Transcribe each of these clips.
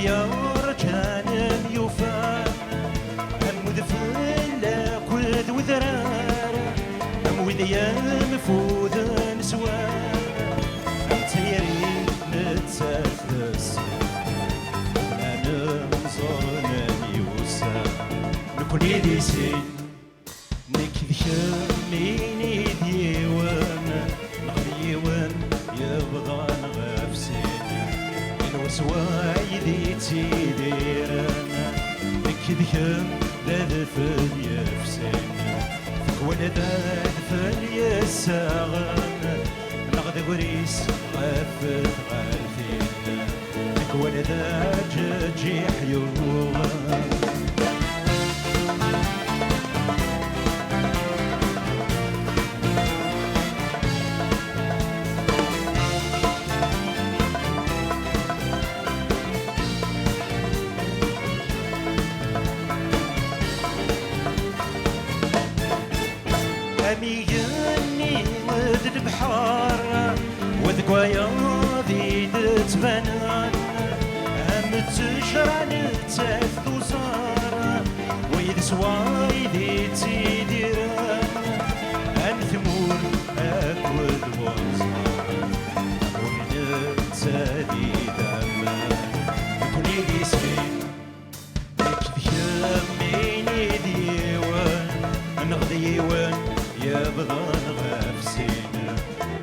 يا رجال يوفى أمود فلا كود وذرار أمود يا مفوذ نسوان أنت يا ريت نتسفس أنا نزورنا يوسى نكون يدي سين نكذ خميني ديوان نغديوان يبغى نغفسين الوسوايدي تيديرنا نكذ خم لذفل يفسين فكوانا ذفل يساغن نغد غريس غفت غالفين فكوانا ذا جاجي حيوان أميجاني ود البحار وذقوايا ذي تتبنان هم تجرى نتاف دوزار ويد سواي ذي تيديران أنثمور أكود وزار ونتادي دمان كوني لي سين نكذ يميني ديوان نغديوان يبغى نغفسين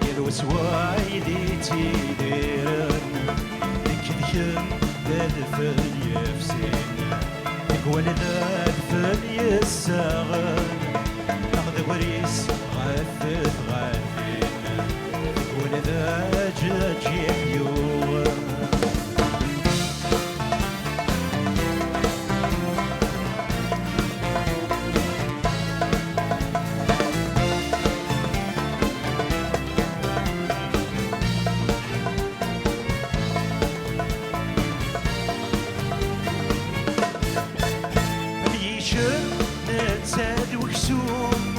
يلوسوايدي تيديرن نكذيم ذلفل يفسين نكوال ذلفل يساغن ناخذ وريس غفت غالفين نكوال ذا جاجي حيوان نتساد وكسوم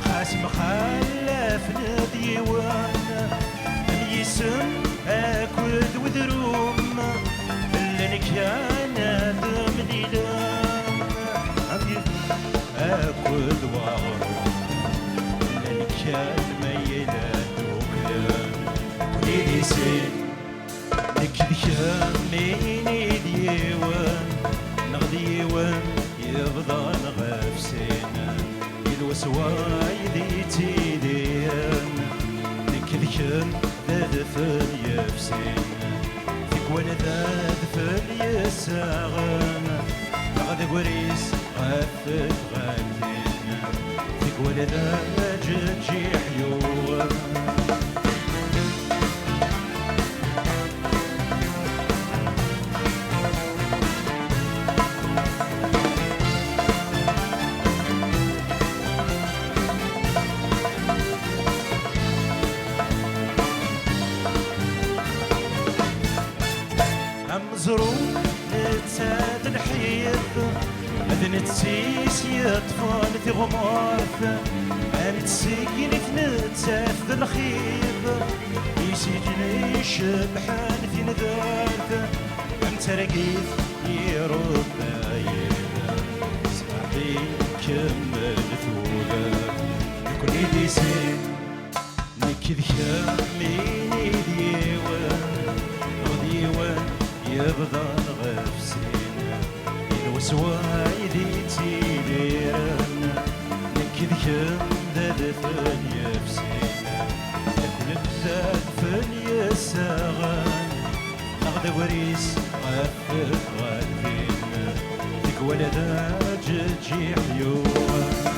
خاسم خلف نديوان يسم اكود وذروم اللي كان ذم ديلان اكود وغروم اللي كان ميلان وكلان كلي سين نكذ خميني ديوان نغديوان يبغى نغفسين يلوسوايدي تيدين نكذكم ذذفل يفسين فيكوان ذذفل يساغن نغذ وريس غفت غالين فيكوان ذاججي حيوان مزروم نتساد الحيط أذن تسيس يطفال في غمارث أنا تسيقين في نتساد الخيط يسجن يشبحان في ندارث أنت رقيف يرد بايد صاحي كمل ثولة يكون يدي سين نكذ خميني ديوان وديوان يبغى نغفسين يلوسوايدي تيديرن نكذ خم ذذفل يفسين كل الذذفل يساغن نغذ وريس غفت غالفين ذيك ولد جاجي حيوان